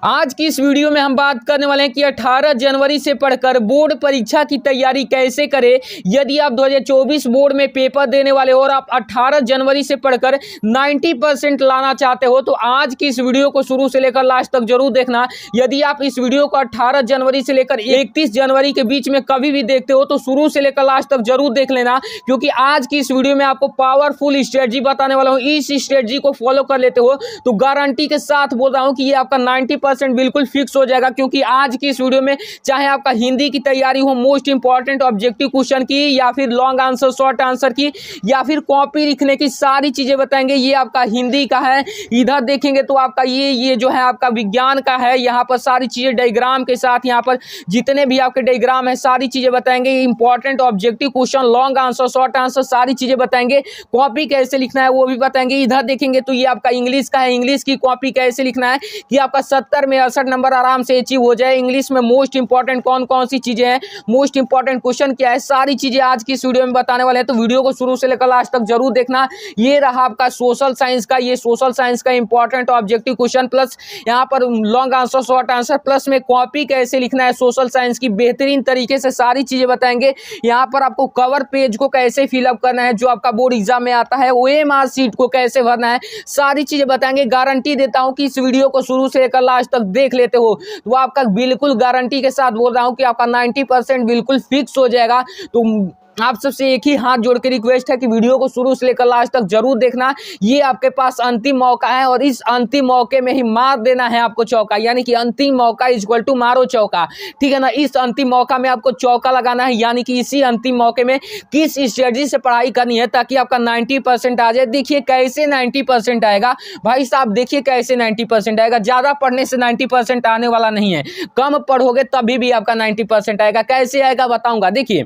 आज की इस वीडियो में हम बात करने वाले हैं कि 18 जनवरी से पढ़कर बोर्ड परीक्षा की तैयारी कैसे करें। यदि आप 2024 बोर्ड में पेपर देने वाले हो और आप 18 जनवरी से पढ़कर 90% लाना चाहते हो तो आज की इस वीडियो को शुरू से लेकर लास्ट तक जरूर देखना। यदि आप इस वीडियो को 18 जनवरी से लेकर 31 जनवरी के बीच में कभी भी देखते हो तो शुरू से लेकर लास्ट तक जरूर देख लेना, क्योंकि आज की इस वीडियो में आपको पावरफुल स्ट्रेटजी बताने वाला हूँ। इस स्ट्रेटजी को फॉलो कर लेते हो तो गारंटी के साथ बोल रहा हूँ कि ये आपका 90% बिल्कुल फिक्स हो जाएगा। क्योंकि आज की इस वीडियो में चाहे आपका हिंदी की तैयारी हो, मोस्ट इंपॉर्टेंट ऑब्जेक्टिव क्वेश्चन की, या फिर लॉन्ग आंसर शॉर्ट आंसर की, या फिर कॉपी लिखने की, सारी चीजें बताएंगे। ये आपका हिंदी का है, इधर देखेंगे तो आपका ये जो है आपका विज्ञान का है। यहाँ पर सारी चीजें डायग्राम के साथ, यहाँ पर जितने भी आपके डायग्राम है सारी चीजें बताएंगे। Important objective question, long answer short answer सारी चीजें बताएंगे। कॉपी कैसे लिखना है वो भी बताएंगे। इधर देखेंगे तो ये आपका इंग्लिश का है, इंग्लिश की कॉपी कैसे लिखना है कि आपका 70 में 68 नंबर आराम से अचीव हो जाए। इंग्लिश में मोस्ट इंपॉर्टेंट कौन कौन सी चीजें हैं, मोस्ट इंपॉर्टेंट क्वेश्चन क्या है, सारी चीजें आज की इस वीडियो में बताने वाले हैं। तो वीडियो को शुरू से लेकर लास्ट तक जरूर देखना। ये रहा आपका सोशल साइंस का, ये सोशल साइंस का इंपॉर्टेंट ऑब्जेक्टिव क्वेश्चन, प्लस यहाँ पर long answer short answer, plus में कॉपी कैसे लिखना है सोशल साइंस की बेहतरीन तरीके से सारी चीजें बताएंगे। यहाँ पर आपको कवर पेज को कैसे फिलअप करना है जो आपका बोर्ड एग्जाम में आता है, OMR सीट को कैसे भरना है, सारी चीजें बताएंगे। गारंटी देता हूं कि इस वीडियो को शुरू से लेकर लास्ट तक देख लेते हो तो आपका बिल्कुल गारंटी के साथ बोल रहा हूं कि आपका 90% बिल्कुल फिक्स हो जाएगा। तो आप सबसे एक ही हाथ जोड़ के रिक्वेस्ट है कि वीडियो को शुरू से लेकर लास्ट तक जरूर देखना। ये आपके पास अंतिम मौका है और इस अंतिम मौके में ही मार देना है आपको चौका, यानी कि अंतिम मौका इक्वल टू मारो चौका, ठीक है ना। इस अंतिम मौका में आपको चौका लगाना है, यानी कि इसी अंतिम मौके में किस स्ट्रेटजी से पढ़ाई करनी है ताकि आपका 90% आ जाए। देखिए कैसे 90% आएगा भाई साहब, देखिए कैसे 90% आएगा। ज्यादा पढ़ने से 90% आने वाला नहीं है, कम पढ़ोगे तभी भी आपका 90% आएगा। कैसे आएगा बताऊंगा। देखिए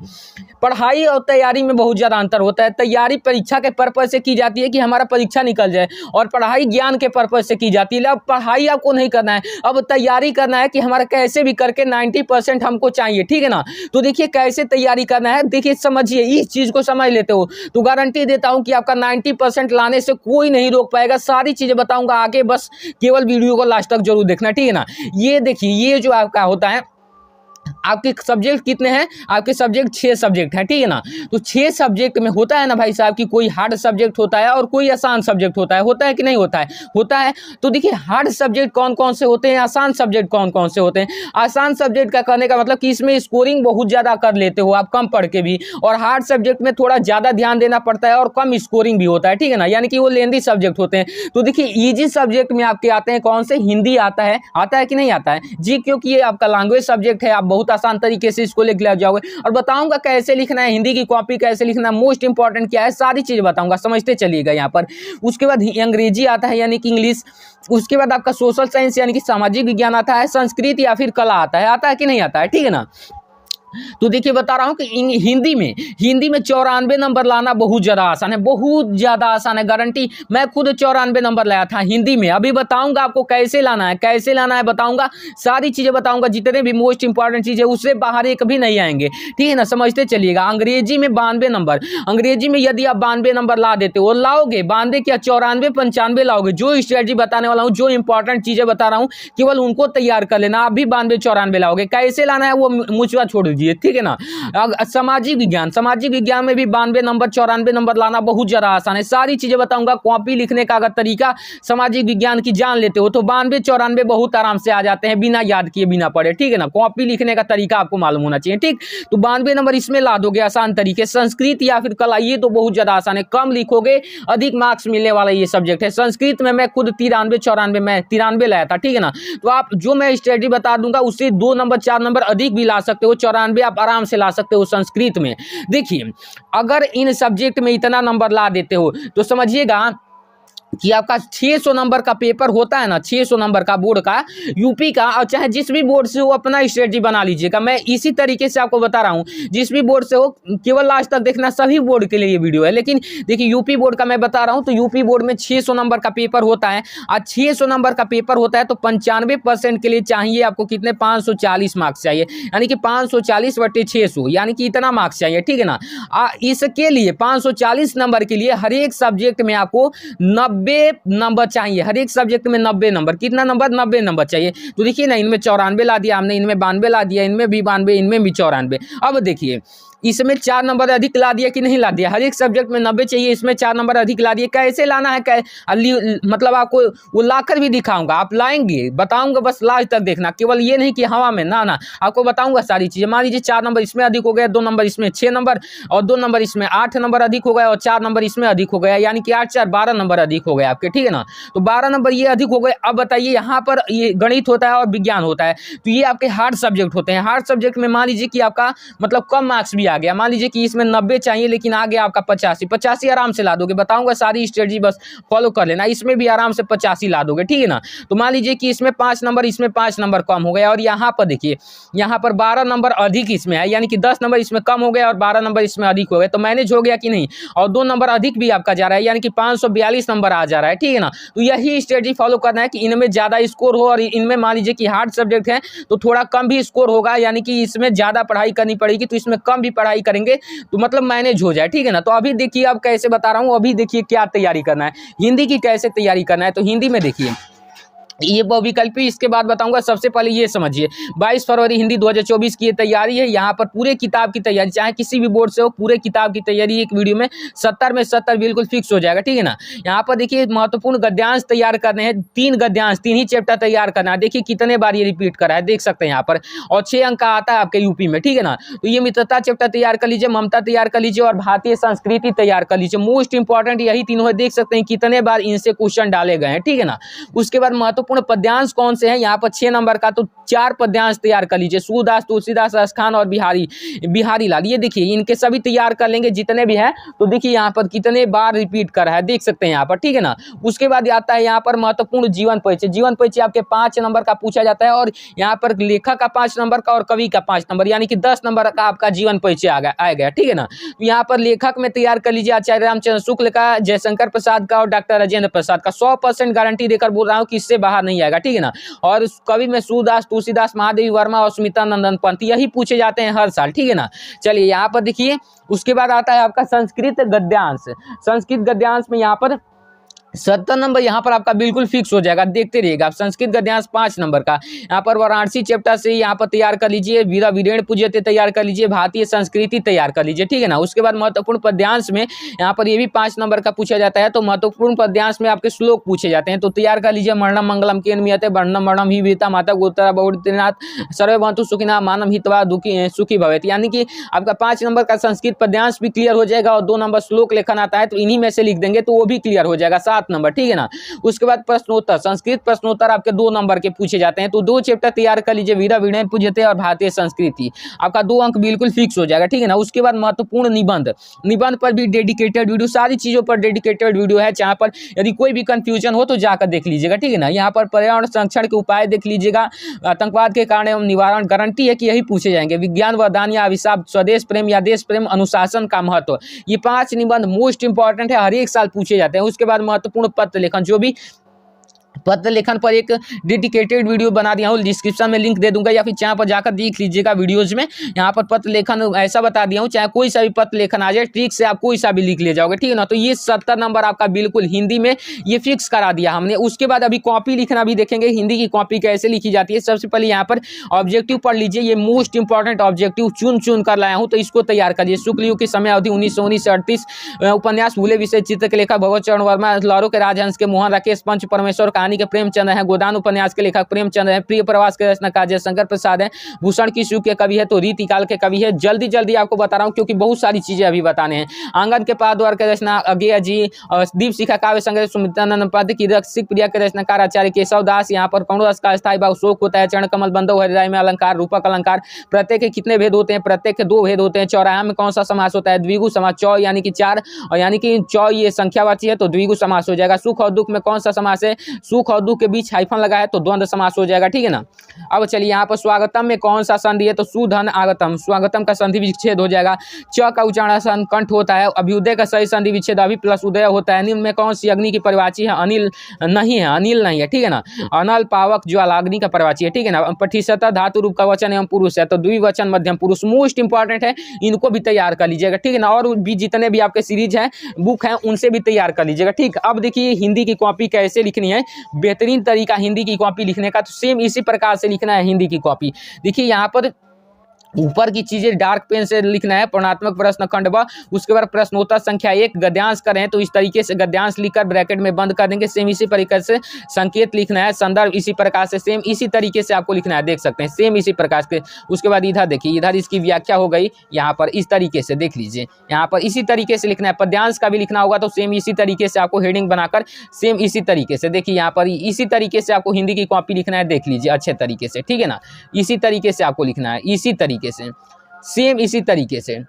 पढ़ाई और तैयारी में बहुत ज्यादा अंतर होता है। तैयारी परीक्षा के पर्पज से की जाती है कि हमारा परीक्षा निकल जाए, और पढ़ाई ज्ञान के पर्पज से की जाती है। अब पढ़ाई आपको नहीं करना है, अब तैयारी करना है कि हमारा कैसे भी करके 90% हमको चाहिए, ठीक है ना। तो देखिए कैसे तैयारी करना है, देखिए समझिए, इस चीज को समझ लेते हो तो गारंटी देता हूं कि आपका 90% लाने से कोई नहीं रोक पाएगा। सारी चीजें बताऊंगा आगे, बस केवल वीडियो को लास्ट तक जरूर देखना, ठीक है ना। ये देखिए, ये जो आपका होता है, आपके सब्जेक्ट कितने हैं, आपके सब्जेक्ट 6 सब्जेक्ट है, ठीक है ना। तो 6 सब्जेक्ट में होता है ना भाई साहब कि कोई हार्ड सब्जेक्ट होता है और कोई आसान सब्जेक्ट होता है कि नहीं होता है, होता है। तो देखिए हार्ड सब्जेक्ट कौन कौन से होते हैं, आसान सब्जेक्ट कौन कौन से होते हैं। आसान सब्जेक्ट का करने का मतलब कि इसमें स्कोरिंग बहुत ज्यादा कर लेते हो आप कम पढ़ के भी, और हार्ड सब्जेक्ट में थोड़ा ज्यादा ध्यान देना पड़ता है और कम स्कोरिंग भी होता है, ठीक है ना, यानी कि वो लेंदी सब्जेक्ट होते हैं। तो देखिए इजी सब्जेक्ट में आपके आते हैं कौन से, हिंदी आता है कि नहीं आता है जी, क्योंकि ये आपका लैंग्वेज सब्जेक्ट है। आप बहुत आसान तरीके से इसको लिख जाओगे, और बताऊंगा कैसे लिखना है, हिंदी की कॉपी कैसे लिखना है, मोस्ट इंपॉर्टेंट क्या है, सारी चीजें बताऊंगा, समझते चलिएगा यहाँ पर। उसके बाद अंग्रेजी आता है यानी कि इंग्लिश। उसके बाद आपका सोशल साइंस यानी कि सामाजिक विज्ञान आता है, संस्कृत या फिर कला आता है कि नहीं आता है, ठीक है ना। तो देखिए बता रहा हूं कि हिंदी में 94 नंबर लाना बहुत ज्यादा आसान है, बहुत ज्यादा आसान है। गारंटी, मैं खुद 94 नंबर लाया था हिंदी में। अभी बताऊंगा आपको कैसे लाना है बताऊंगा, सारी चीजें बताऊंगा, जितने भी मोस्ट इंपॉर्टेंट चीजें उससे बाहर एक भी नहीं आएंगे, ठीक है ना, समझते चलिएगा। अंग्रेजी में 92 नंबर, अंग्रेजी में यदि आप 92 नंबर ला देते हो, लाओगे 92 क्या 94 95 लाओगे। जो स्ट्रेटजी बताने वाला हूँ, जो इंपॉर्टेंट चीजें बता रहा हूँ, केवल उनको तैयार कर लेना, आप भी 92 94 लाओगे। कैसे लाना है वो मुझे छोड़ दीजिए, ठीक है ना। सामाजिक विज्ञान में भी 92 नंबर 94 नंबर लाना बहुत ज्यादा आसान है। सारी चीजें बताऊंगा। कॉपी लिखने का अगर तरीका सामाजिक विज्ञान की जान लेते हो तो 92 94 बहुत आराम से आ जाते हैं, बिना याद किए बिना पढ़े, ठीक है ना। कॉपी लिखने का तरीका आपको मालूम होना चाहिए, ठीक। तो 92 नंबर इसमें ला दोगे आसान तरीके। संस्कृत या फिर कला, ये तो बहुत ज्यादा आसान है, कम लिखोगे अधिक मार्क्स मिलने वाला ये सब्जेक्ट है। संस्कृत में मैं खुद 93 94 में 93 लाया था, ठीक है ना। तो आप जो मैं स्ट्रेटजी बता दूंगा उससे 2 नंबर 4 नंबर अधिक भी ला सकते हो। 94 आप आराम से ला सकते हो संस्कृत में। देखिए अगर इन सब्जेक्ट में इतना नंबर ला देते हो तो समझिएगा कि आपका 600 नंबर का पेपर होता है ना, 600 नंबर का बोर्ड का, यूपी का, और चाहे जिस भी बोर्ड से हो अपना स्ट्रेटजी बना लीजिएगा। मैं इसी तरीके से आपको बता रहा हूं, जिस भी बोर्ड से हो केवल लास्ट तक देखना, सभी बोर्ड के लिए ये वीडियो है। लेकिन देखिए यूपी बोर्ड का मैं बता रहा हूं, तो यूपी बोर्ड में 600 नंबर का पेपर होता है, और 600 नंबर का पेपर होता है तो 95% के लिए चाहिए आपको कितने, 540 मार्क्स चाहिए, यानी कि 540/600 यानी कि इतना मार्क्स चाहिए, ठीक है ना। इसके लिए 540 नंबर के लिए हर एक सब्जेक्ट में आपको 90 90 नंबर चाहिए, हर एक सब्जेक्ट में 90 नंबर। कितना नंबर? 90 नंबर चाहिए। तो देखिए ना, इनमें 94 ला दिया हमने, इनमें 92 ला दिया, इनमें भी 92, इनमें भी 94। अब देखिए इसमें 4 नंबर अधिक ला दिया कि नहीं ला दिया? हर एक सब्जेक्ट में 90 चाहिए, इसमें 4 नंबर अधिक ला दिए। कैसे लाना है? मतलब आपको वो लाकर भी दिखाऊंगा, आप लाएंगे, बताऊंगा, बस लास्ट तक देखना। केवल ये नहीं कि हवा में ना, आपको बताऊंगा सारी चीजें। मान लीजिए 4 नंबर इसमें अधिक हो गया, 2 नंबर इसमें, 6 नंबर, और 2 नंबर इसमें 8 नंबर अधिक हो गया, और 4 नंबर इसमें अधिक हो गया, यानी कि 8 4 12 नंबर अधिक हो गए आपके, ठीक है ना। तो 12 नंबर ये अधिक हो गए। अब बताइए, यहाँ पर ये गणित होता है और विज्ञान होता है, तो ये आपके हार्ड सब्जेक्ट होते हैं। हार्ड सब्जेक्ट में मान लीजिए कि आपका मतलब कम मार्क्स भी आ गया, मान लीजिए कि इसमें 90 चाहिए लेकिन आ गया आपका 85 आराम से ला दोगे। बताऊंगा सारी स्ट्रेटजी, बस फॉलो कर लेना। इसमें भी आराम से 85 ला दोगे, ठीक है ना। तो मान लीजिए कि इसमें 5 नंबर, इसमें 5 नंबर कम हो गया, और यहाँ पर देखिए, यहाँ पर 12 नंबर अधिक इसमें है, यानी कि 10 नंबर इसमें कम हो गया और 12 नंबर इसमें अधिक हो गए, तो मैनेज हो गया कि नहीं। और 2 नंबर अधिक भी आपका जा रहा है, यानी कि 542 नंबर आ जा रहा है, ठीक है ना। तो यही स्ट्रेटजी फॉलो करना है कि इनमें ज्यादा स्कोर हो, और इनमें मान लीजिए कि हार्ड सब्जेक्ट है तो थोड़ा कम भी स्कोर होगा, यानी कि इसमें ज्यादा पढ़ाई करनी पड़ेगी तो इसमें कम भी पढ़ाई करेंगे, तो मतलब मैनेज हो जाए, ठीक है ना। तो अभी देखिए, अब कैसे बता रहा हूँ, अभी देखिए क्या तैयारी करना है, हिंदी की कैसे तैयारी करना है। तो हिंदी में देखिए ये बहुविकल्पी, इसके बाद बताऊंगा। सबसे पहले ये समझिए, 22 फरवरी हिंदी 2024 की ये तैयारी है। यहाँ पर पूरे किताब की तैयारी, चाहे किसी भी बोर्ड से हो, पूरे किताब की तैयारी एक वीडियो में 70 में 70 बिल्कुल फिक्स हो जाएगा, ठीक है ना। यहाँ पर देखिए महत्वपूर्ण गद्यांश तैयार करने हैं, 3 गद्यांश, 3 ही चैप्टर तैयार करना है। देखिए कितने बार ये रिपीट करा है, देख सकते हैं यहाँ पर, और 6 अंक का आता है आपके यूपी में, ठीक है ना। तो ये मित्रता चैप्टर तैयार कर लीजिए, ममता तैयार कर लीजिए, और भारतीय संस्कृति तैयार कर लीजिए। मोस्ट इंपॉर्टेंट यही तीनों है, देख सकते हैं कितने बार इनसे क्वेश्चन डाले गए हैं, ठीक है ना। उसके बाद महत्वपूर्ण पद्यांश कौन से हैं, यहाँ पर 6 नंबर का, तो 4 पद्यांश तैयार कर लीजिए, सूरदास, तुलसीदास, रसखान और बिहारी लाल। ये देखिए इनके सभी तैयार कर लेंगे जितने भी हैं। तो देखिए यहाँ पर कितने बार रिपीट कर रहा है, देख सकते हैं यहाँ पर, ठीक है ना। उसके बाद आता है यहाँ पर महत्वपूर्ण जीवन परिचय। जीवन परिचय आपके 5 नंबर का पूछा जाता है, और यहाँ पर लेखक का 5 नंबर का और कवि का 5 नंबर, यानी कि 10 नंबर का आपका जीवन परिचय आ गया, ठीक है ना। तो यहाँ पर लेखक में तैयार कर लीजिए आचार्य रामचंद्र शुक्ल का, जयशंकर प्रसाद का और डॉक्टर राजेंद्र प्रसाद का। 100% गारंटी देकर बोल रहा हूँ कि इससे बाहर नहीं आएगा, ठीक है ना। और कवि में सूरदास, तुलसीदास, महादेवी वर्मा और सुमित्रा नंदन पंत, यही पूछे जाते हैं हर साल, ठीक है ना। चलिए यहाँ पर देखिए, उसके बाद आता है आपका संस्कृत गद्यांश। संस्कृत गद्यांश में यहाँ पर 70 नंबर यहाँ पर आपका बिल्कुल फिक्स हो जाएगा, देखते रहिएगा आप। संस्कृत गद्यांश 5 नंबर का, यहाँ पर वाराणसी चैप्टर से यहाँ पर तैयार कर लीजिए, वीरा वीरेण पूज्यते तैयार कर लीजिए, भारतीय संस्कृति तैयार कर लीजिए, ठीक है ना। उसके बाद महत्वपूर्ण पद्यांश में यहाँ पर ये भी 5 नंबर का पूछा जाता है, तो महत्वपूर्ण पद्यांश में आपके श्लोक पूछे जाते हैं, तो तैयार कर लीजिए। मरणम मंगलम केन मियते वर्णम वर्णम ही वीता माता गोत्रा बहुनाथ सर्वे बंतु सुखिना मानम हितवा सुखी भवेत, यानी कि आपका 5 नंबर का संस्कृत पद्यांश भी क्लियर हो जाएगा, और 2 नंबर श्लोक लेखन आता है, तो इन्हीं में से लिख देंगे तो वो भी क्लियर हो जाएगा, 7 नंबर, ठीक है ना। उसके बाद प्रश्नोत्तर, संस्कृत प्रश्नोत्तर आपके 2 नंबर के पूछे जाते हैं, तो 2 चैप्टर तैयार कर लीजिए, वीरा वीरेण पूज्यते और भारतीय संस्कृति, आपका 2 अंक बिल्कुल फिक्स हो जाएगा, ठीक है ना। उसके बाद महत्वपूर्ण निबंध, निबंध पर भी डेडिकेटेड वीडियो, सारी चीजों पर डेडिकेटेड वीडियो है, जहां पर यदि कोई भी कंफ्यूजन हो तो जाकर देख लीजिएगा, ठीक है ना। यहाँ पर पर्यावरण संरक्षण के उपाय देख लीजिएगा, आतंकवाद के कारण एवं निवारण, गारंटी है कि यही पूछे जाएंगे। विज्ञान वरदान या अभिशाप, स्वदेश प्रेम या देश प्रेम, अनुशासन का महत्व, ये 5 निबंध मोस्ट इंपॉर्टेंट है, हर एक साल पूछे जाते हैं। उसके बाद महत्वपूर्ण पत्र लेखन, जो भी पत्र लेखन पर एक डेडिकेटेड वीडियो बना दिया हूँ, डिस्क्रिप्शन में लिंक दे दूंगा, या फिर यहाँ पर जाकर देख लीजिएगा वीडियोज में। यहाँ पर पत्र लेखन ऐसा बता दिया हूँ, चाहे कोई सा भी पत्र लेखन आ जाए, ट्रिक से आप कोई सा भी लिख ले जाओगे, ठीक है ना। तो ये 70 नंबर आपका बिल्कुल हिंदी में ये फिक्स करा दिया हमने। उसके बाद अभी कॉपी लिखना भी देखेंगे, हिंदी की कॉपी कैसे लिखी जाती है। सबसे पहले यहाँ पर ऑब्जेक्टिव पढ़ लीजिए, ये मोस्ट इंपॉर्टेंट ऑब्जेक्टिव चुन कर लाया हूँ, तो इसको तैयार करिए। शुक्ल युग की समय अवधि 1919 से 38, उपन्यास भूले विषय, चित्र के लेखक भगवत चरण वर्मा, लारो के राजहंस के मोहन राकेश, पंच परमेश्वर, कहानी के प्रेमचंद है, गोदान उपन्यास के लेखक प्रेमचंद है, प्रिय प्रवास के रचनाकार जयशंकर प्रसाद है, भूषण की युग के कवि है, तो रीतिकाल के कवि है। जल्दी जल्दी आपको बता रहा हूँ क्योंकि बहुत सारी चीजें अभी बताने हैं। आंगन के पादवार के रचना अज्ञेय जी, दीप शिखा काव्य संग्रह सुमित्रानंद पद की, रसिक प्रिया के रचनाकार आचार्य केशव दास। यहाँ पर कौन रस का स्थायी भाव शोक होता है, चरण कमल बंधो हरिराय में अलंकार, रूपक अलंकार। प्रत्येक के कितने भेद होते हैं, प्रत्येक के 2 भेद होते हैं। चौराहा में कौन सा समास होता है, द्विगु समास, चौ यानी कि 4, और यानी कि चौ ये संख्यावाची है तो द्विगु समास हो जाएगा। सुख और दुख में कौन सा समास है, सुख और दुख के बीच हाइफन लगा है तो द्वंद्व समास हो जाएगा, ठीक है ना। अब चलिए यहाँ पर स्वागतम में कौन सा संधि है, तो सुधन आगतम, स्वागतम का संधि विच्छेद हो जाएगा। च का उच्चारण कंठ होता है। अभ्युदय का सही संधि विच्छेद अभि प्लस उदय होता है। अनिल में कौन सी अग्नि की परिवाची है, अनिल नहीं है, अनिल नहीं है, ठीक है ना। अनल पावक ज्वालाग्नि का परिवाची है, ठीक है ना। पठिसता धातु रूप का वचन एवं पुरुष है तो द्विवचन मध्यम पुरुष मोस्ट इंपॉर्टेंट है, इनको भी तैयार कर लीजिएगा, ठीक है ना। और भी जितने भी आपके सीरीज हैं बुक हैं उनसे भी तैयार कर लीजिएगा, ठीक। अब देखिए हिंदी की कॉपी कैसे लिखनी है, बेहतरीन तरीका हिंदी की कॉपी लिखने का, तो सेम इसी प्रकार से लिखना है हिंदी की कॉपी। देखिए यहाँ पर ऊपर की चीजें डार्क पेन से लिखना है। वर्णनात्मक प्रश्न खंड ब, उसके बाद प्रश्नोत्तर संख्या 1 गद्यांश करें तो इस तरीके से गद्यांश लिखकर ब्रैकेट में बंद कर देंगे। सेम इसी प्रकार से संकेत लिखना है, संदर्भ इसी प्रकार से सेम इसी तरीके से आपको लिखना है, देख सकते हैं सेम इसी प्रकार से। उसके बाद इधर देखिए, इधर इसकी व्याख्या हो गई, यहाँ पर इस तरीके से देख लीजिए, यहाँ पर इसी तरीके से लिखना है। पद्यांश का भी लिखना होगा तो सेम इसी तरीके से आपको हेडिंग बनाकर सेम इसी तरीके से देखिए, यहाँ पर इसी तरीके से आपको हिंदी की कॉपी लिखना है, देख लीजिए अच्छे तरीके से, ठीक है ना। इसी तरीके से आपको लिखना है, इसी तरीके से सेम इसी तरीके से।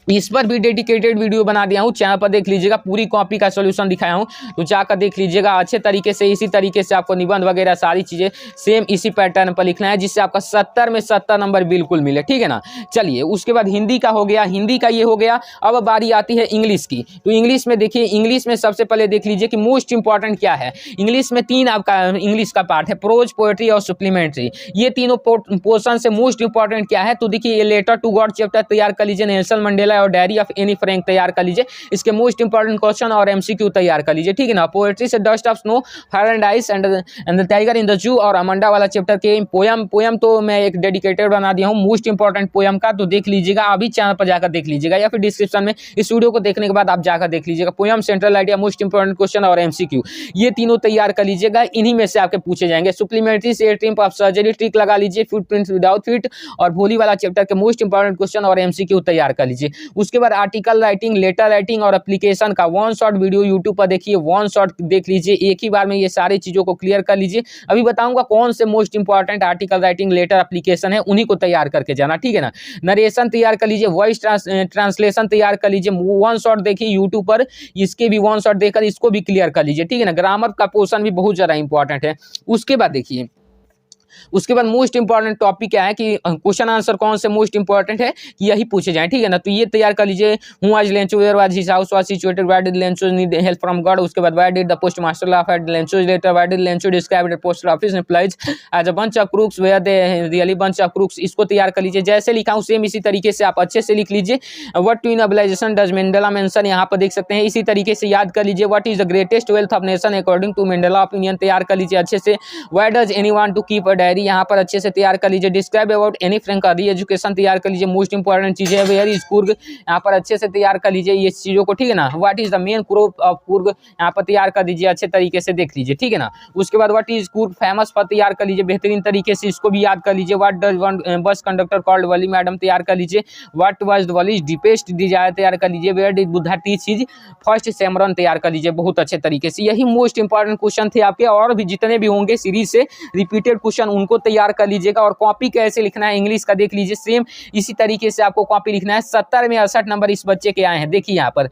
इस पर भी डेडिकेटेड वीडियो बना दिया हूँ, चैनल पर देख लीजिएगा, पूरी कॉपी का सॉल्यूशन दिखाया हूँ तो जाकर देख लीजिएगा अच्छे तरीके से। इसी तरीके से आपको निबंध वगैरह सारी चीज़ें सेम इसी पैटर्न पर लिखना है जिससे आपका 70 में 70 नंबर बिल्कुल मिले, ठीक है ना। चलिए उसके बाद हिंदी का हो गया, हिंदी का ये हो गया। अब बारी आती है इंग्लिश की, तो इंग्लिश में देखिए, इंग्लिश में सबसे पहले देख लीजिए कि मोस्ट इंपॉर्टेंट क्या है। इंग्लिश में 3 आपका इंग्लिश का पार्ट है, प्रोज, पोएट्री और सप्लीमेंट्री। ये तीनों पोर्शन से मोस्ट इंपॉर्टेंट क्या है, तो देखिए ये लेटर टू गॉड चैप्टर तैयार कर लीजिए, नेल्सन मंडेला और डायरी ऑफ एनी फ्रैंक तैयार कर लीजिए, इसके मोस्ट इंपॉर्टेंट क्वेश्चन और एमसीक्यू तैयार कर लीजिए, ठीक है ना। पोएट्री से dust of snow, fire and ice and the tiger in the zoo और अमंडा वाला चैप्टर के पोयम तो मैं एक डेडिकेटेड बना दिया हूं मोस्ट इंपॉर्टेंट पोयम का, तो देख लीजिएगा, अभी चैनल पर जाकर देख लीजिएगा या फिर डिस्क्रिप्शन में इस वीडियो को देखने के बाद आप जाकर देख लीजिएगा। Poem, central idea, most important question और एमसीक्यू, ये तीनों तैयार कर लीजिएगा, इन्हीं में से आपके पूछे जाएंगे। सप्लीमेंट्री से ट्रिप ऑफ सर्जरी ट्रिक लगा लीजिए, फुटप्रिंट्स विदाउट फीट और भोली वाला चैप्टर के मोस्ट इंपॉर्टेंट क्वेश्चन और एमसीक्यू तैयार कर लीजिए। उसके बाद आर्टिकल राइटिंग, लेटर राइटिंग और एप्लीकेशन का 1 शॉट वीडियो यूट्यूब पर देखिए, 1 शॉट देख लीजिए, एक ही बार में ये सारी चीजों को क्लियर कर लीजिए। अभी बताऊंगा कौन से most important article writing, letter, application है, उन्हीं को तैयार करके जाना, ठीक है ना। नरेशन तैयार कर लीजिए, वॉइस ट्रांसलेशन तैयार कर लीजिए, 1 शॉट देखिए यूट्यूब पर, इसके भी 1 शॉट देखकर इसको भी क्लियर कर लीजिए, ठीक है ना। ग्रामर का पोर्शन भी बहुत ज्यादा इंपॉर्टेंट है। उसके बाद देखिए, उसके बाद मोस्ट इंपॉर्टेंट टॉपिक क्या है कि क्वेश्चन आंसर कौन से मोस्ट इंपॉर्टेंट है कि यही पूछे जाए, ठीक है ना। तो ये तैयार कर लीजिए। हूँ आज Lencho where was his house was situated, why did Lencho need help from God. उसके बाद why did the postmaster laugh at Lencho letter, why did Lencho describe the post office employees as a bunch of crooks where they really bunch of crooks, इसको तैयार कर लीजिए। जैसे लिखा हूं same इसी तरीके से आप अच्छे से लिख लीजिए। What two obligations does Mandela mention, यहाँ पर देख सकते हैं, इसी तरीके से याद कर लीजिए। What is the greatest wealth of nation according to Mandela opinion, तैयार कर लीजिए अच्छे से। Why does anyone to keep a diary, यहाँ पर अच्छे से तैयार कर लीजिए। Describe about Anne Frank re education तैयार कर लीजिए, मोस्ट इंपॉर्टेंट चीज है। वेयर इज कुर्ग, यहाँ पर अच्छे से तैयार कर लीजिए ये चीजों को, ठीक है ना। What is the main crop of Coorg, यहाँ पर तैयार कर दीजिए अच्छे तरीके से, देख लीजिए, ठीक है ना। उसके बाद व्हाट इज कुर्ग फेमस पर तैयार कर लीजिए बेहतरीन तरीके से, इसको भी याद कर लीजिए। What does one bus conductor called Valli madam, तैयार कर लीजिए। What was the Valli's deepest desire, तैयार कर लीजिए। Where did Buddha teach his first sermon, तैयार कर लीजिए बहुत अच्छे तरीके से। यही मोस्ट इंपॉर्टेंट क्वेश्चन थे आपके, और भी जितने भी होंगे सीरीज से रिपीटेड क्वेश्चन उनको तैयार कर लीजिएगा। और कॉपी कैसे लिखना है इंग्लिश का देख लीजिए, सेम इसी तरीके से आपको कॉपी लिखना है। 70 में 68 नंबर इस बच्चे के आए हैं, देखिए यहाँ पर।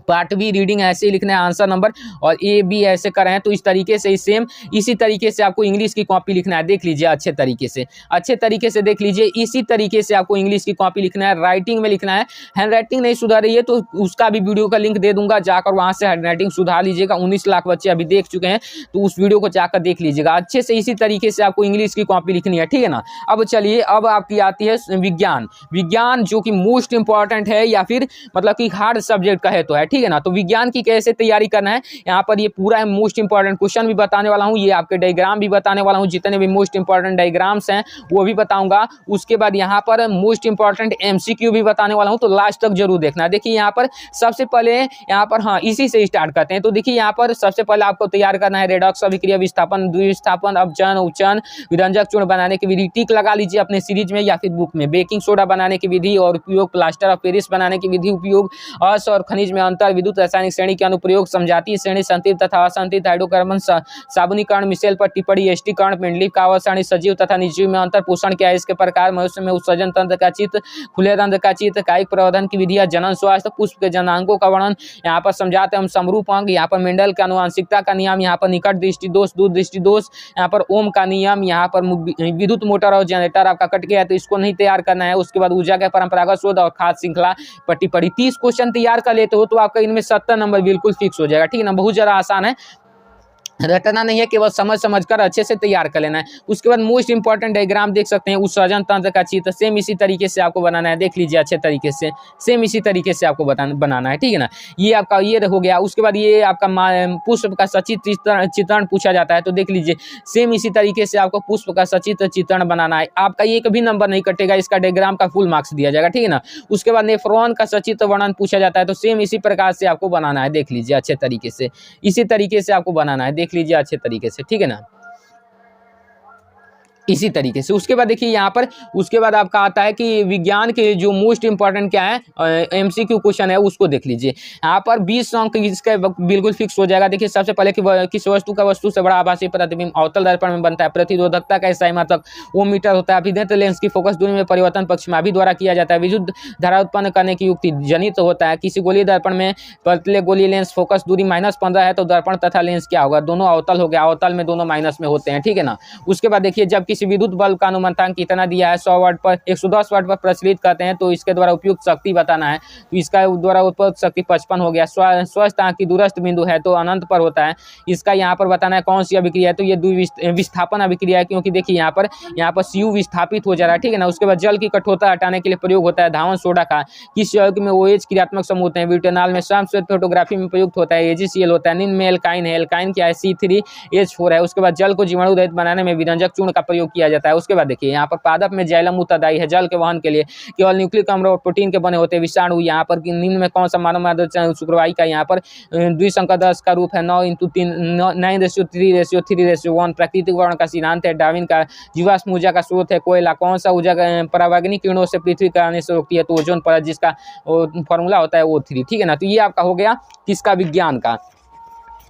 पार्ट बी रीडिंग ऐसे ही लिखना है आंसर नंबर, और ए बी ऐसे कर रहे हैं, तो इस तरीके से सेम इसी तरीके से आपको इंग्लिश की कॉपी लिखना है, देख लीजिए अच्छे तरीके से, अच्छे तरीके से देख लीजिए। इसी तरीके से आपको इंग्लिश की कॉपी लिखना है, राइटिंग में लिखना है। हैंड राइटिंग नहीं सुधार रही है तो उसका भी वीडियो का लिंक दे दूंगा, जाकर वहां से हैंड राइटिंग सुधार लीजिएगा। 19 लाख बच्चे अभी देख चुके हैं, तो उस वीडियो को जाकर देख लीजिएगा अच्छे से। इसी तरीके से आपको इंग्लिश की कॉपी लिखनी है, ठीक है ना। अब चलिए, अब आपकी आती है विज्ञान। विज्ञान जो कि मोस्ट इंपॉर्टेंट है, या फिर मतलब कि हार्ड सब्जेक्ट का है तो है, ठीक है ना। तो विज्ञान कैसे तैयारी करना है, यहाँ पर ये पूरा मोस्ट इंपॉर्टेंट क्वेश्चन भी बताने वाला हूँ, ये आपके डायग्राम भी बताने वाला हूँ, जितने भी मोस्ट इंपॉर्टेंट डायग्राम्स हैं वो भी बताऊंगा। उसके बाद यहाँ पर मोस्ट इंपॉर्टेंट एमसीक्यू भी बताने वाला हूँ, तो लास्ट तक जरूर देखना। देखिए यहाँ पर सबसे पहले, यहाँ पर हाँ इसी से स्टार्ट करते हैं। तो देखिए यहाँ पर सबसे पहले आपको तैयार करना है रेडॉक्स, अभिक्रिया, विस्थापन, द्विस्थापन, अपचयन, उपचयन, विरंजक चूर्ण बनाने की विधि। टिक लगा लीजिए अपने सीरीज में या फिर बुक में। बेकिंग सोडा बनाने की विधि और उपयोग, प्लास्टर ऑफ पेरिस बनाने की विधि, उपयोग, अस और खनिज में अंतर, प्रकार विद्युत रासायनिक श्रेणी के अनुप्रयोग, समझाती श्रेणी, संतृप्त तथा असंतृप्त हाइड्रोकार्बन, साबुनीकरण, मिशेल पर टिप्पणी, एस्टीकरण, पेंडलिप का अवसारणी, सजीव तथा निर्जीव में अंतर, पोषण क्या है, इसके प्रकार, मनुष्य में उत्सर्जन तंत्र का चित्र, खुले तंत्र का चित्र, कायिक प्रवर्धन की विधियां, जनन स्वास्थ्य, पुष्प के जनांगों का वर्णन, यहाँ पर समझाते हम समरूप अंग, यहाँ पर मेंडल का आनुवंशिकता का नियम, यहाँ पर निकट दृष्टि दोष, दूर दृष्टि दोष, यहाँ पर ओम का नियम, यहाँ पर विद्युत मोटर और जनरेटर आपका कट गया है तो इसको नहीं तैयार करना है। उसके बाद ऊर्जा के परंपरागत शोध और खाद्य श्रृंखला पट्टी पड़ी। 30 क्वेश्चन तैयार कर लेते हो तो आपका इनमें 70 नंबर बिल्कुल फिक्स हो जाएगा। ठीक है ना, बहुत ज्यादा आसान है, रटना नहीं है, केवल समझ कर अच्छे से तैयार कर लेना है। उसके बाद मोस्ट इंपॉर्टेंट डायग्राम देख सकते हैं, उत्सर्जन तंत्र का चित्र, सेम इसी तरीके से आपको बनाना है, देख लीजिए अच्छे तरीके से, सेम इसी तरीके से आपको बनाना है। ठीक है ना, ये आपका ये हो गया। उसके बाद ये आपका पुष्प का सचित्र चित्रण पूछा जाता है तो देख लीजिए सेम इसी तरीके से आपको पुष्प का सचित्र चित्रण बनाना है। आपका एक भी नंबर नहीं कटेगा, इसका डायग्राम का फुल मार्क्स दिया जाएगा। ठीक है ना, उसके बाद नेफ्रॉन का सचित्र वर्णन पूछा जाता है तो सेम इसी प्रकार से आपको बनाना है, देख लीजिए अच्छे तरीके से, इसी तरीके से आपको बनाना है, देख लीजिए अच्छे तरीके से। ठीक है ना, इसी तरीके से। उसके बाद देखिए यहाँ पर, उसके बाद आपका आता है कि विज्ञान के जो मोस्ट इंपॉर्टेंट क्या है एमसीक्यू क्वेश्चन है उसको देख लीजिए। यहाँ पर 20 अंक इसका बिल्कुल फिक्स हो जाएगा। देखिए सबसे पहले कि किस वस्तु का वस्तु से बड़ा आभासी प्रतिबिंब अवतल दर्पण में बनता है, प्रतिरोधकता का ईसाई मात्रक ओम मीटर होता है, अभिनेत्र लेंस की फोकस दूरी में परिवर्तन पक्षमाभी द्वारा किया जाता है, विद्युत धारा उत्पन्न करने की युक्ति जनित होता है, किसी गोलीय दर्पण में पतले गोलीय लेंस फोकस दूरी -15 है तो दर्पण तथा लेंस क्या होगा, दोनों अवतल हो गया, अवतल में दोनों माइनस में होते हैं। ठीक है ना, उसके बाद देखिए जब किसी विद्युत बल्ब का अनुमंतांक कितना दिया है 100 वाट पर 110 वाट पर प्रचलित करते हैं तो इसके द्वारा उपयुक्त शक्ति बताना है, तो इसका द्वारा उपयुक्त शक्ति 55 हो गया। स्वस्थ आंख की दूरस्थ बिंदु है तो अनंत पर होता है, इसका यहाँ पर बताना है कौन सी अभिक्रिया है, तो ये विस्थापन अभिक्रिया है, क्योंकि देखिए यहाँ पर CU विस्थापित हो जा रहा है। ठीक है ना, उसके बाद जल की कठोरता हटाने के लिए प्रयोग होता है धावन सोडा का, किस यौगिक में OH क्रियात्मक समूह होते हैं, ब्यूटेनॉल में, श्याम श्वेत फोटोग्राफी में प्रयुक्त होता है, AgCl होता है, निम्न में एल्काइन है, एल्काइन क्या है C3H4 है। उसके बाद जल को जीवाणु रहित बनाने में विरंजक चूर्ण का प्रयोग किया जाता है। उसके बाद देखिए यहाँ पर पादप में जाइलम उत्तरदायी है जल के वहन के लिए, केवल न्यूक्लिक अम्ल और प्रोटीन के बने होते हैं विषाणु। यहाँ पर निम्न में कौन सा मानव माध्यम शुक्रवाही का यहाँ पर द्विसंकर दस का रूप है 9:3:3:1 प्राकृतिक वर्ण का सिद्धांत है, डार्विन का जीवाश्म ऊर्जा का स्रोत है कोयला, कौन सा ऊर्जा परावैंगनिक किरणों से पृथ्वी का आने से रोकती है तो ओजोन परत जिसका फॉर्मूला होता है O3। ठीक है ना, तो ये आपका हो गया किसका, विज्ञान का।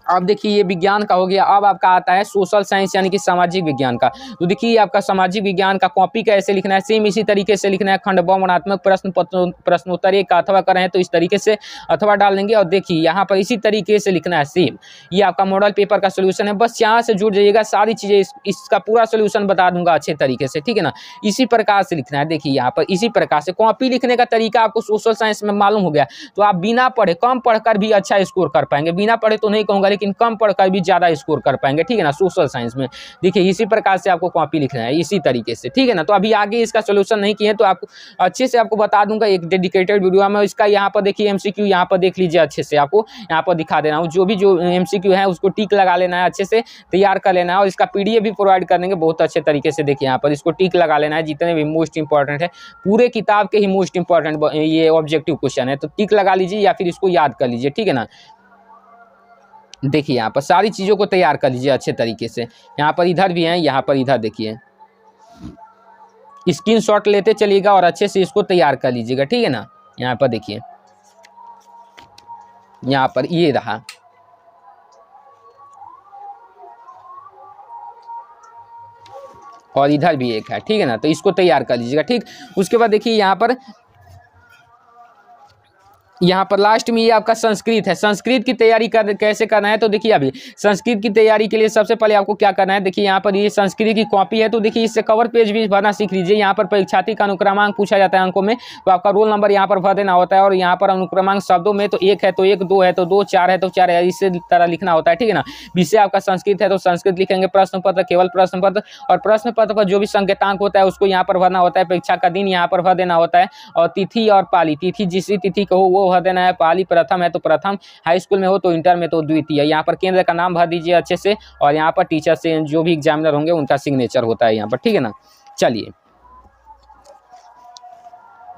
अब देखिए ये विज्ञान का हो गया। अब आपका आता है सोशल साइंस यानी कि सामाजिक विज्ञान का। तो देखिए आपका सामाजिक विज्ञान का कॉपी कैसे लिखना है, सेम इसी तरीके से लिखना है, खंड वर्णनात्मक प्रश्न प्रश्नोत्तर एक का अथवा कर रहे हैं तो इस तरीके से अथवा डाल देंगे, और देखिए यहाँ पर इसी तरीके से लिखना है सेम। ये आपका मॉडल पेपर का सोल्यूशन है, बस यहाँ से जुड़ जाइएगा, सारी चीजें इसका पूरा सोल्यूशन बता दूंगा अच्छे तरीके से। ठीक है ना, इसी प्रकार से लिखना है। देखिए यहाँ पर इसी प्रकार से कॉपी लिखने का तरीका आपको सोशल साइंस में मालूम हो गया तो आप बिना पढ़े, कम पढ़कर भी अच्छा स्कोर कर पाएंगे। बिना पढ़े तो नहीं कहूँगा लेकिन कम पढ़कर भी ज्यादा स्कोर कर पाएंगे। ठीक है ना, सोशल साइंस में देखिए इसी प्रकार से आपको कॉपी लिखना है, इसी तरीके से। ठीक है ना, तो अभी आगे इसका सोल्यूशन नहीं किए तो आपको अच्छे से आपको बता दूंगा एक डेडिकेटेड वीडियो में। इसका यहाँ पर देखिए एमसीक्यू यहाँ पर देख लीजिए, अच्छे से आपको यहाँ पर दिखा देना हूँ, जो एमसीक्यू है उसको टिक लगा लेना है, अच्छे से तैयार कर लेना है, और इसका पीडीएफ भी प्रोवाइड कर देंगे बहुत अच्छे तरीके से। देखिए यहाँ पर इसको टिक लगा लेना है, जितने भी मोस्ट इंपॉर्टेंट है, पूरे किताब के ही मोस्ट इंपॉर्टेंट ये ऑब्जेक्टिव क्वेश्चन है, तो टिक लगा लीजिए या फिर इसको याद कर लीजिए। ठीक है ना, देखिए यहाँ पर सारी चीज़ों को तैयार कर लीजिए अच्छे तरीके से। यहाँ पर इधर भी है, यहाँ पर इधर देखिए, स्क्रीनशॉट लेते चलिएगा और अच्छे से इसको तैयार कर लीजिएगा। ठीक है ना, यहाँ पर देखिए, यहाँ पर ये रहा, और इधर भी एक है। ठीक है ना, तो इसको तैयार कर लीजिएगा। ठीक, उसके बाद देखिए यहाँ पर लास्ट में ये आपका संस्कृत है। संस्कृत की तैयारी कैसे करना है, तो देखिए अभी संस्कृत की तैयारी के लिए सबसे पहले आपको क्या करना है, देखिए यहाँ पर ये संस्कृत की कॉपी है तो देखिए इससे कवर पेज भी भरना सीख लीजिए। यहाँ पर परीक्षार्थी का अनुक्रमांक पूछा जाता है अंकों में, तो आपका रोल नंबर यहाँ पर भर देना होता है, और यहाँ पर अनुक्रमांक शब्दों में तो 1 है तो 1, 2 है तो 2, 4 है तो 4 है, इसी तरह लिखना होता है। ठीक है ना, विषय आपका संस्कृत है तो संस्कृत लिखेंगे, प्रश्न पत्र केवल प्रश्न पत्र, और प्रश्न पत्र पर जो भी संकेतांक होता है उसको यहाँ पर भरना होता है, परीक्षा का दिन यहाँ पर भर देना होता है, और तिथि और पाली, तिथि जिस तिथि को हो वो भर देना है, पाली प्रथम है तो प्रथम, हाई स्कूल में हो तो इंटर में तो द्वितीय। यहाँ पर केंद्र का नाम भर दीजिए अच्छे से, और यहाँ पर टीचर से जो भी एग्जामिनर होंगे उनका सिग्नेचर होता है यहाँ पर। ठीक है ना, चलिए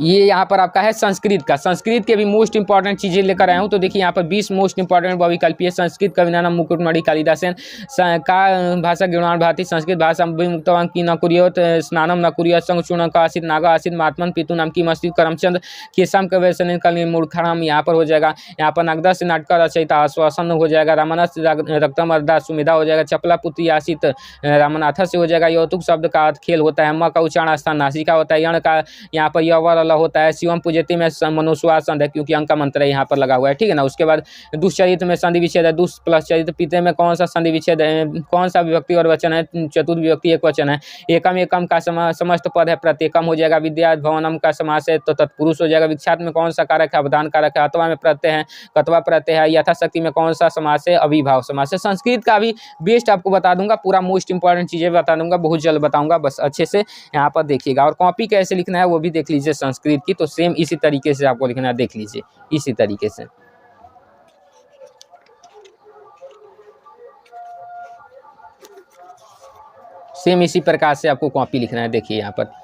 ये यहाँ पर आपका है संस्कृत का। संस्कृत के भी मोस्ट इंपॉर्टेंट चीज़ें लेकर आया हूँ। तो देखिए यहाँ पर 20 मोस्ट इंपॉर्टेंट बहुविकल्पीय संस्कृत कविनानम मुकुटमणि कालिदासेन का भाषा गिरवाण भारती संस्कृत भाषा विमुक्तवान की न कुरियोत स्नानम न कुरियोत संग चूर्ण का आसित नागा आसित महात्मन पितु नाम की मस्ती करमचंद केशम कवैसन कल मूर्खाराम यहाँ पर हो जाएगा। यहाँ पर नगदा से नाटक रचयिता आश्वासन हो जाएगा। रामानस रक्तम अर्दा सुमिधा हो जाएगा। चपला पुत्री आसित रामनाथ से हो जाएगा। यौतुक शब्द का अर्थ खेल होता है। म का उच्चारण स्थान नासिका होता है। यण का यहाँ पर यवर होता है। शिवम पूजति में मनुस्वासन है क्योंकि अंक का मंत्र यहाँ पर लगा हुआ है, ठीक है ना। उसके बाद दुष्चरित्र में संधि विच्छेद है। दुष् प्लस चरित्र पिते में कौन सा संधि विच्छेद है, कौन सा विभक्ति और वचन है, चतुर्थ विभक्ति एक वचन है। एकम एकम का समस्त पद है, प्रत्येकम हो जाएगा। विद्या भवनम का समास है तो तत्पुरुष हो जाएगा। विख्यात में कौन सा कारक है, अवधान कारक है। अथवा में प्रत्यय है, कतवा प्रत्यय है। यथाशक्ति में कौन सा समास है, अभिभाव समास है। संस्कृत का भी बेस्ट आपको बता दूंगा, पूरा मोस्ट इंपॉर्टेंट चीजें बता दूंगा, बहुत जल्द बताऊंगा, बस अच्छे से यहाँ पर देखिएगा। और कॉपी कैसे लिखना है वो भी देख लीजिए संस्कृत की। तो सेम इसी तरीके से आपको लिखना है, देख लीजिए इसी तरीके से। सेम इसी प्रकार से आपको कॉपी लिखना है। देखिए यहाँ पर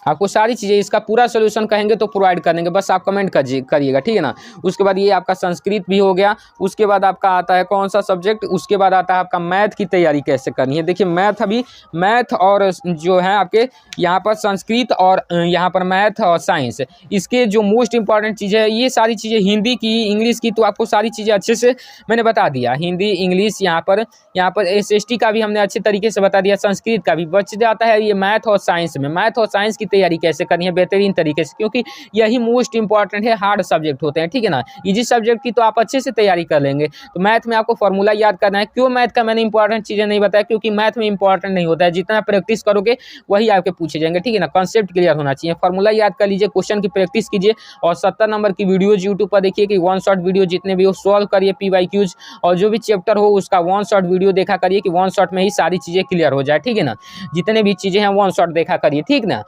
आपको सारी चीज़ें, इसका पूरा सोल्यूशन कहेंगे तो प्रोवाइड कर देंगे, बस आप कमेंट करिएगा, ठीक है ना। उसके बाद ये आपका संस्कृत भी हो गया। उसके बाद आपका आता है कौन सा सब्जेक्ट, उसके बाद आता है आपका मैथ की तैयारी कैसे करनी है। देखिए मैथ, अभी मैथ और जो है आपके यहाँ पर संस्कृत और यहाँ पर मैथ और साइंस, इसके जो मोस्ट इंपॉर्टेंट चीज़ें है, ये सारी चीज़ें हिंदी की, इंग्लिश की, तो आपको सारी चीज़ें अच्छे से मैंने बता दिया। हिंदी, इंग्लिश, यहाँ पर SST का भी हमने अच्छे तरीके से बता दिया। संस्कृत का भी बच जाता है ये मैथ और साइंस में। मैथ और साइंस की तैयारी कैसे करनी है बेहतरीन तरीके से, क्योंकि यही मोस्ट इंपॉर्टेंट है, हार्ड सब्जेक्ट होते हैं, ठीक है ना। इजी सब्जेक्ट की तो आप अच्छे से तैयारी कर लेंगे। तो मैथ में आपको फॉर्मूला याद करना है। क्यों मैथ का मैंने इंपॉर्टेंट चीजें नहीं बताया, क्योंकि मैथ में इंपॉर्टेंट नहीं होता है, जितना प्रैक्टिस करोगे वही आपके पूछे जाएंगे, ठीक है ना। कॉन्सेप्ट क्लियर होना चाहिए, फॉर्मूला याद कर लीजिए, क्वेश्चन की प्रैक्टिस कीजिए और 70 नंबर की वीडियोज यूट्यूब पर देखिए कि 1 शॉट वीडियो जितने भी हो सॉल्व करिए PYQs, और जो भी चैप्टर हो उसका 1 शॉट वीडियो देखा करिए कि 1 शॉट में ही सारी चीजें क्लियर हो जाए, ठीक है ना। जितने भी चीजें हैं 1 शॉट देखा करिए, ठीक ना।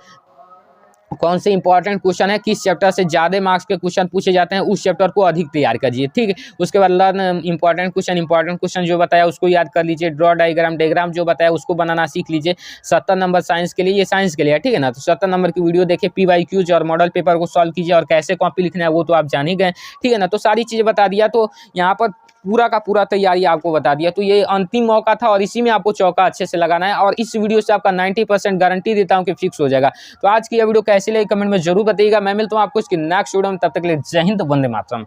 कौन से इंपॉर्टेंट क्वेश्चन है, किस चैप्टर से ज़्यादा मार्क्स के क्वेश्चन पूछे जाते हैं, उस चैप्टर को अधिक तैयार करिए, ठीक है। उसके बाद लर्न इंपॉर्टेंट क्वेश्चन जो बताया उसको याद कर लीजिए। ड्रॉ डायग्राम जो बताया उसको बनाना सीख लीजिए। 70 नंबर साइंस के लिए, ये साइंस के लिए है, ठीक है ना। तो 70 नंबर की वीडियो देखिए, PYQs और मॉडल पेपर को सॉल्व कीजिए, और कैसे कॉपी लिखना है वो तो आप जान ही गए, ठीक है ना। तो सारी चीज़ें बता दिया, तो यहाँ पर पूरा का पूरा तैयारी आपको बता दिया। तो ये अंतिम मौका था और इसी में आपको चौका अच्छे से लगाना है, और इस वीडियो से आपका 90% गारंटी देता हूं कि फिक्स हो जाएगा। तो आज की यह वीडियो कैसी लगी कमेंट में जरूर बताइएगा। मैं मिलता हूं आपको इसकी नेक्स्ट वीडियो में, तब तक के लिए जय हिंद, वंदे मातरम।